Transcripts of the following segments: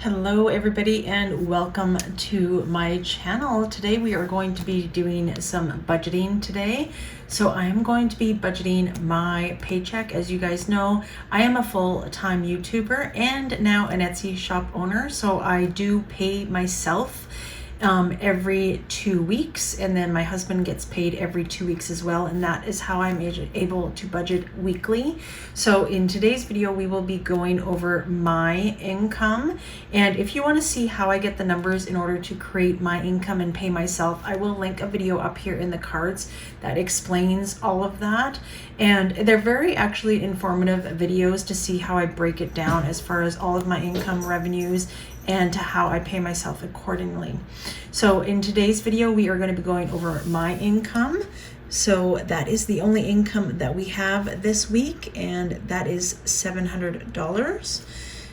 Hello everybody and welcome to my channel. Today we are going to be doing some budgeting today. So I'm going to be budgeting my paycheck. As you guys know, I am a full-time YouTuber and now an Etsy shop owner. So I do pay myself every 2 weeks, and then my husband gets paid every 2 weeks as well, and that is how I'm able to budget weekly. So in today's video we will be going over my income, and if you want to see how I get the numbers in order to create my income and pay myself, I will link a video up here in the cards that explains all of that, and they're very actually informative videos to see how I break it down as far as all of my income, revenues, and to how I pay myself accordingly. So in today's video, we are going to be going over my income. So that is the only income that we have this week, and that is $700.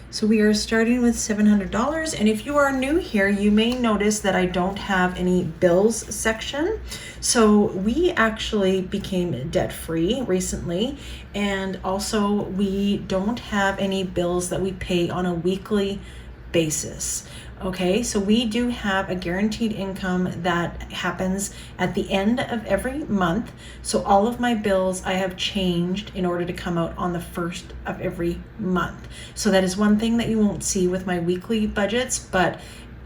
So we are starting with $700. And if you are new here, you may notice that I don't have any bills section. So we actually became debt-free recently. And also we don't have any bills that we pay on a weekly basis. Okay, so we do have a guaranteed income that happens at the end of every month. So all of my bills I have changed in order to come out on the first of every month. So that is one thing that you won't see with my weekly budgets, but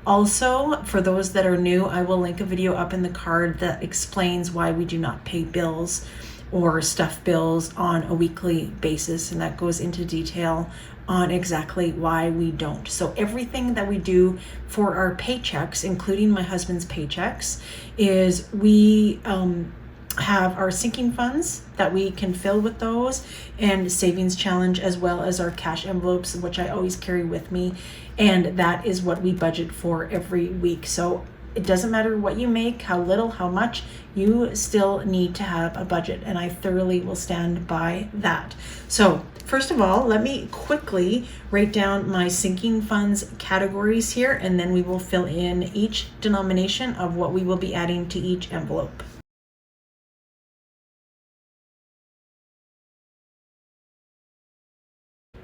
also for those that are new, I will link a video up in the card that explains why we do not pay bills or stuff bills on a weekly basis, and that goes into detail on exactly why we don't. So everything that we do for our paychecks, including my husband's paychecks, is we have our sinking funds that we can fill with those, and savings challenge, as well as our cash envelopes, which I always carry with me, and that is what we budget for every week. So it doesn't matter what you make, how little, how much, you still need to have a budget, and I thoroughly will stand by that. So first of all, let me quickly write down my sinking funds categories here, and then we will fill in each denomination of what we will be adding to each envelope.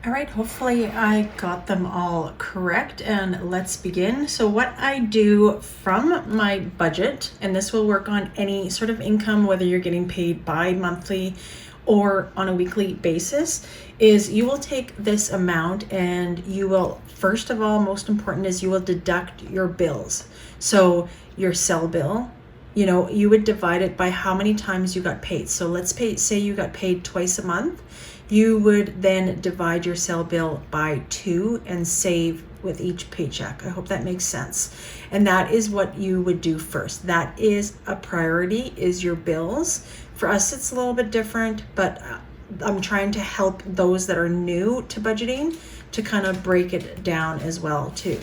All right, hopefully I got them all correct, and let's begin. So what I do from my budget, and this will work on any sort of income, whether you're getting paid bi-monthly or on a weekly basis, is you will take this amount and you will, first of all, most important is you will deduct your bills. So your cell bill, you would divide it by how many times you got paid. So let's say you got paid twice a month. You would then divide your cell bill by 2 and save with each paycheck. I hope that makes sense. And that is what you would do first. That is a priority, is your bills. For us, it's a little bit different, but I'm trying to help those that are new to budgeting to kind of break it down as well too.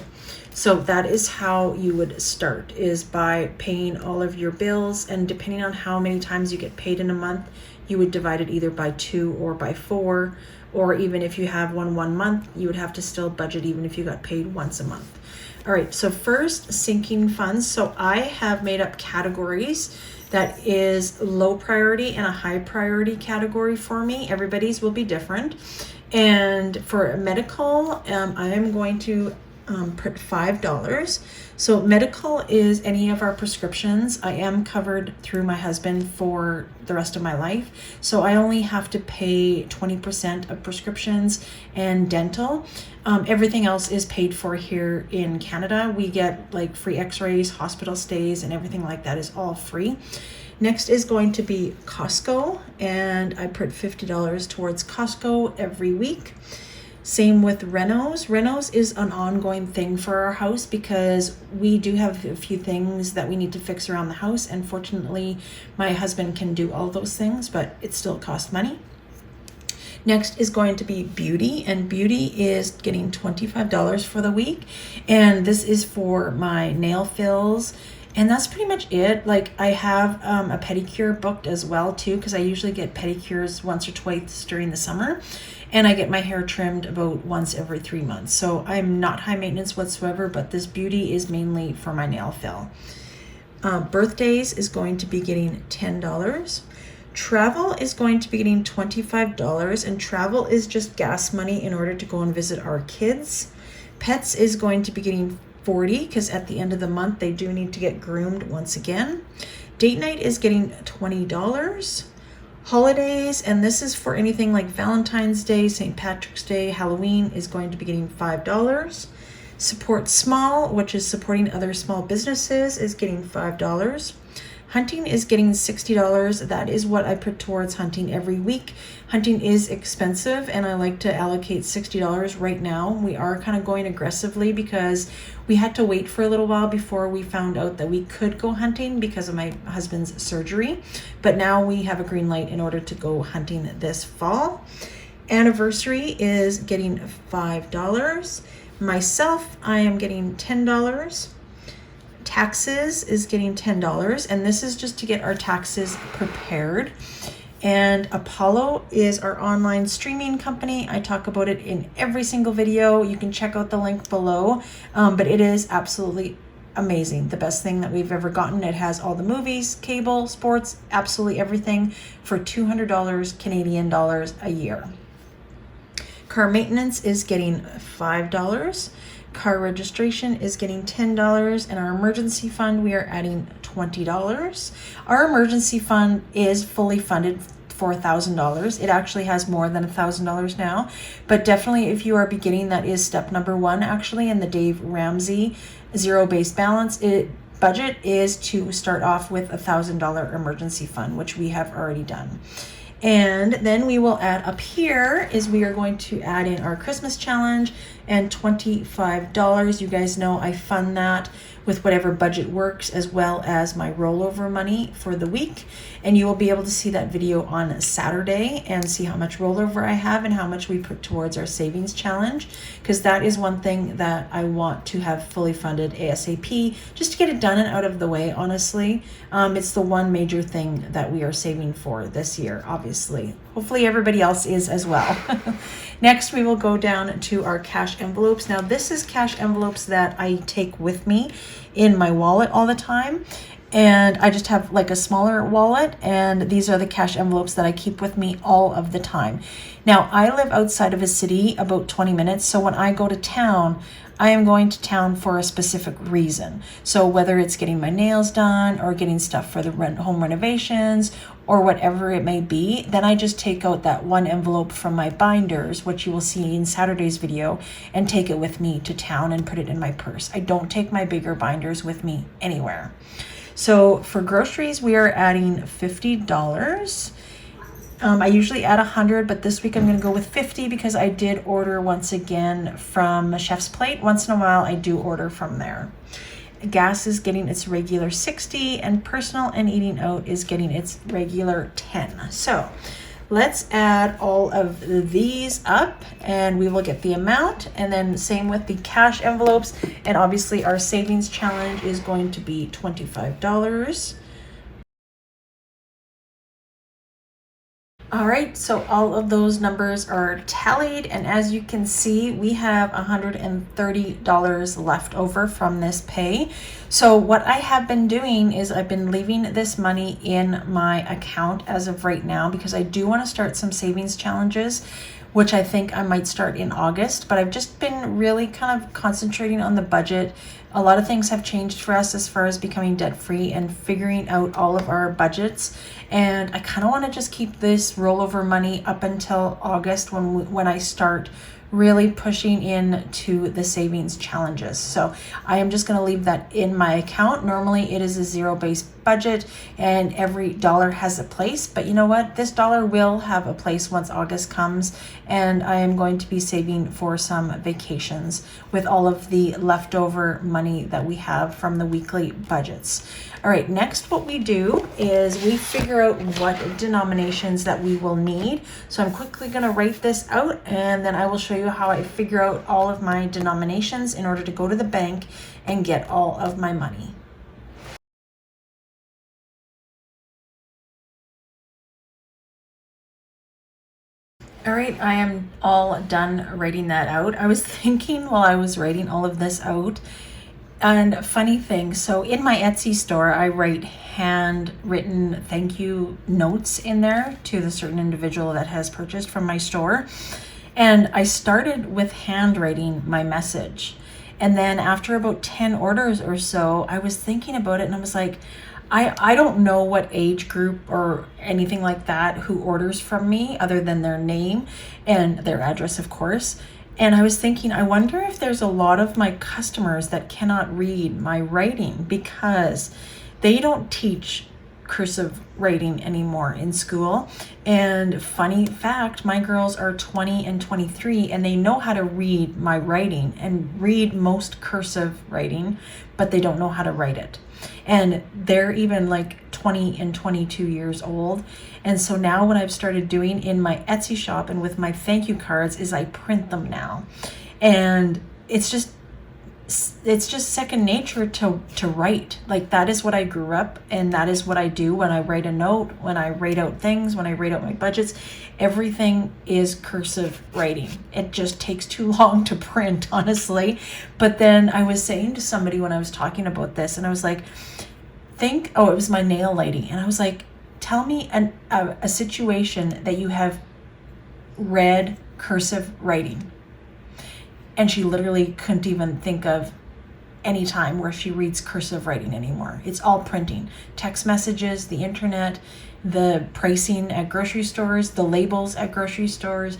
So that is how you would start, is by paying all of your bills, and depending on how many times you get paid in a month, you would divide it either by 2 or by 4, or even if you have one month, you would have to still budget even if you got paid once a month. All right, so first, sinking funds. So I have made up categories that is low priority and a high priority category for me. Everybody's will be different. And for medical, I am going to put $5. So medical is any of our prescriptions. I am covered through my husband for the rest of my life. So I only have to pay 20% of prescriptions and dental. Everything else is paid for here in Canada. We get like free x-rays, hospital stays, and everything like that is all free. Next is going to be Costco, and I put $50 towards Costco every week. Same with renos. Renos is an ongoing thing for our house because we do have a few things that we need to fix around the house, and fortunately my husband can do all those things, but it still costs money. Next is going to be beauty, and beauty is getting $25 for the week, and this is for my nail fills. And that's pretty much it. Like I have a pedicure booked as well too, because I usually get pedicures once or twice during the summer, and I get my hair trimmed about once every 3 months. So I'm not high maintenance whatsoever, but this beauty is mainly for my nail fill. Birthdays is going to be getting $10. Travel is going to be getting $25, and travel is just gas money in order to go and visit our kids. Pets is going to be getting 40 because at the end of the month they do need to get groomed once again. Date night is getting $20. Holidays, and this is for anything like Valentine's Day, St. Patrick's Day, Halloween, is going to be getting $5. Support small, which is supporting other small businesses, is getting $5. Hunting is getting $60. That is what I put towards hunting every week. Hunting is expensive, and I like to allocate $60 right now. We are kind of going aggressively because we had to wait for a little while before we found out that we could go hunting because of my husband's surgery. But now we have a green light in order to go hunting this fall. Anniversary is getting $5. Myself, I am getting $10. Taxes is getting $10, and this is just to get our taxes prepared. And Apollo is our online streaming company. I talk about it in every single video. You can check out the link below, but it is absolutely amazing. The best thing that we've ever gotten. It has all the movies, cable, sports, absolutely everything for $200 Canadian dollars a year. Car maintenance is getting $5. Car registration is getting $10, and our emergency fund, we are adding $20. Our emergency fund is fully funded for $1,000. It actually has more than $1,000 now, but definitely if you are beginning, that is step number one actually in the Dave Ramsey zero-based balance budget is to start off with $1,000 emergency fund, which we have already done. And then we will add up here is we are going to add in our Christmas challenge and $25. You guys know I fund that with whatever budget works, as well as my rollover money for the week. And you will be able to see that video on Saturday and see how much rollover I have and how much we put towards our savings challenge, because that is one thing that I want to have fully funded ASAP, just to get it done and out of the way, honestly. It's the one major thing that we are saving for this year, obviously. Hopefully everybody else is as well. Next, we will go down to our cash envelopes. Now, this is cash envelopes that I take with me in my wallet all the time. And I just have like a smaller wallet, and these are the cash envelopes that I keep with me all of the time. Now, I live outside of a city about 20 minutes. So when I go to town, I am going to town for a specific reason. So whether it's getting my nails done or getting stuff for the home renovations or whatever it may be, then I just take out that one envelope from my binders, which you will see in Saturday's video, and take it with me to town and put it in my purse. I don't take my bigger binders with me anywhere. So for groceries, we are adding $50. I usually add 100, but this week I'm going to go with 50 because I did order once again from Chef's Plate. Once in a while, I do order from there. Gas is getting its regular 60, and personal and eating out is getting its regular 10. So let's add all of these up and we will get the amount, and then same with the cash envelopes, and obviously our savings challenge is going to be $25. All right, so all of those numbers are tallied, and as you can see, we have $130 left over from this pay. So what I have been doing is I've been leaving this money in my account as of right now, because I do want to start some savings challenges, which I think I might start in August, but I've just been really kind of concentrating on the budget. A lot of things have changed for us as far as becoming debt-free and figuring out all of our budgets. And I kind of want to just keep this rollover money up until August when I start really pushing into the savings challenges. So I am just going to leave that in my account. Normally it is a zero-based budget and every dollar has a place, but you know what? This dollar will have a place once August comes, and I am going to be saving for some vacations with all of the leftover money that we have from the weekly budgets. All right, next what we do is we figure out what denominations that we will need. So I'm quickly going to write this out, and then I will show you how I figure out all of my denominations in order to go to the bank and get all of my money. All right, I am all done writing that out. I was thinking while I was writing all of this out, and funny thing, so in my Etsy store, I write handwritten thank you notes in there to the certain individual that has purchased from my store. And I started with handwriting my message. And then after about 10 orders or so, I was thinking about it and I was like, I don't know what age group or anything like that who orders from me other than their name and their address, of course. And I was thinking, I wonder if there's a lot of my customers that cannot read my writing because they don't teach cursive writing anymore in school. And funny fact, my girls are 20 and 23 and they know how to read my writing and read most cursive writing, but they don't know how to write it. And they're even like 20 and 22 years old. And so now what I've started doing in my Etsy shop and with my thank you cards is I print them now. And it's just second nature to write. Like that is what I grew up and that is what I do when I write a note, when I write out things, when I write out my budgets. Everything is cursive writing. It just takes too long to print, honestly. But then I was saying to somebody when I was talking about this, and I was like, it was my nail lady. And I was like, tell me a situation that you have read cursive writing. And she literally couldn't even think of any time where she reads cursive writing anymore. It's all printing. Text messages, the internet, the pricing at grocery stores, the labels at grocery stores,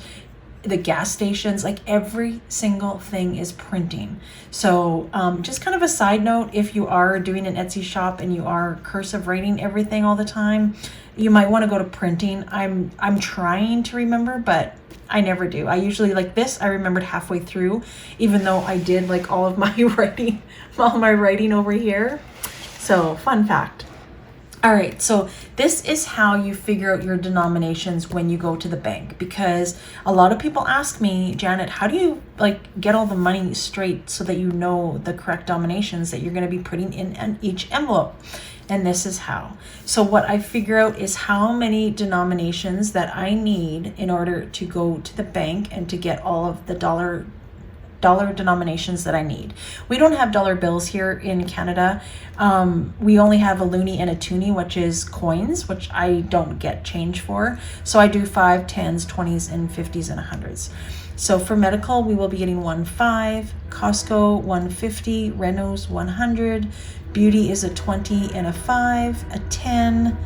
the gas stations, like every single thing is printing. So just kind of a side note, if you are doing an Etsy shop and you are cursive writing everything all the time, you might want to go to printing. I'm trying to remember, but I never do. I usually, like this, I remembered halfway through, even though I did like all of my writing, all my writing over here. So fun fact. All right, so this is how you figure out your denominations when you go to the bank, because a lot of people ask me, Janet, how do you like get all the money straight so that you know the correct denominations that you're going to be putting in each envelope? And this is how. So what I figure out is how many denominations that I need in order to go to the bank and to get all of the dollar denominations that I need. We don't have dollar bills here in Canada. We only have a loonie and a toonie, which is coins, which I don't get change for. So I do 5, 10s, 20s, and 50s and 100s. So for medical, we will be getting 1.5, Costco 150, Renault's 100, beauty is a 20 and a 5, a 10,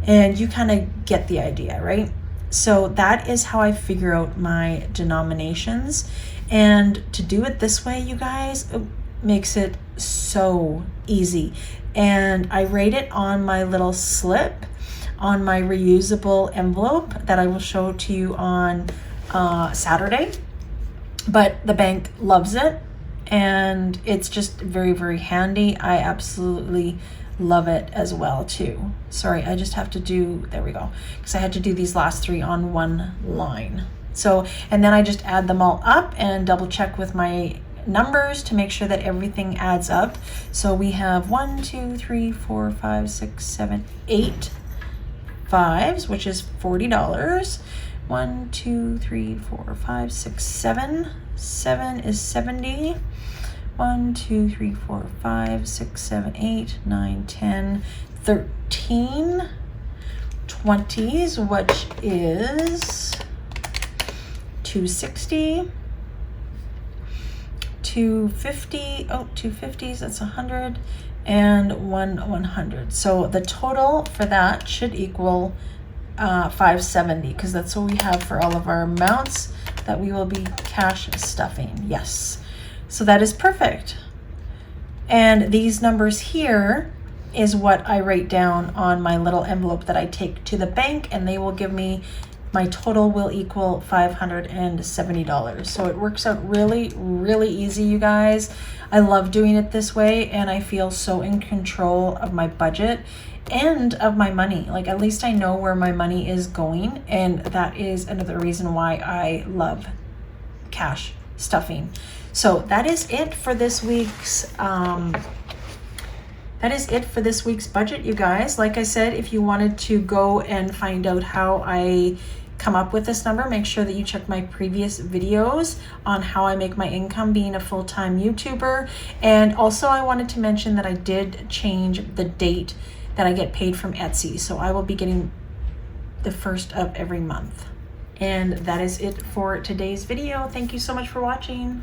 and you kind of get the idea, right? So that is how I figure out my denominations. And to do it this way, you guys, it makes it so easy. And I rate it on my little slip on my reusable envelope that I will show to you on Saturday. But the bank loves it and it's just very, very handy. I absolutely love it as well too. Sorry, I just have to do, there we go, because I had to do these last 3 on one line. So, and then I just add them all up and double check with my numbers to make sure that everything adds up. So we have 1, 2, 3, 4, 5, 6, 7, 8 fives, which is $40. 1, 2, 3, 4, 5, 6, 7. 7 is 70. 1, 2, 3, 4, 5, 6, 7, 8, 9, 10, 13 20s, which is 260, 250, 250s, that's 100, and 100. So the total for that should equal 570, because that's what we have for all of our amounts that we will be cash stuffing. Yes, so that is perfect. And these numbers here is what I write down on my little envelope that I take to the bank, and they will give me, my total will equal $570. So it works out really, really easy, you guys. I love doing it this way, and I feel so in control of my budget and of my money. Like, at least I know where my money is going, and that is another reason why I love cash stuffing. So that is it for this week's budget, you guys. Like I said, if you wanted to go and find out how I come up with this number, make sure that you check my previous videos on how I make my income being a full-time YouTuber. And also I wanted to mention that I did change the date that I get paid from Etsy. So I will be getting the first of every month. And that is it for today's video. Thank you so much for watching.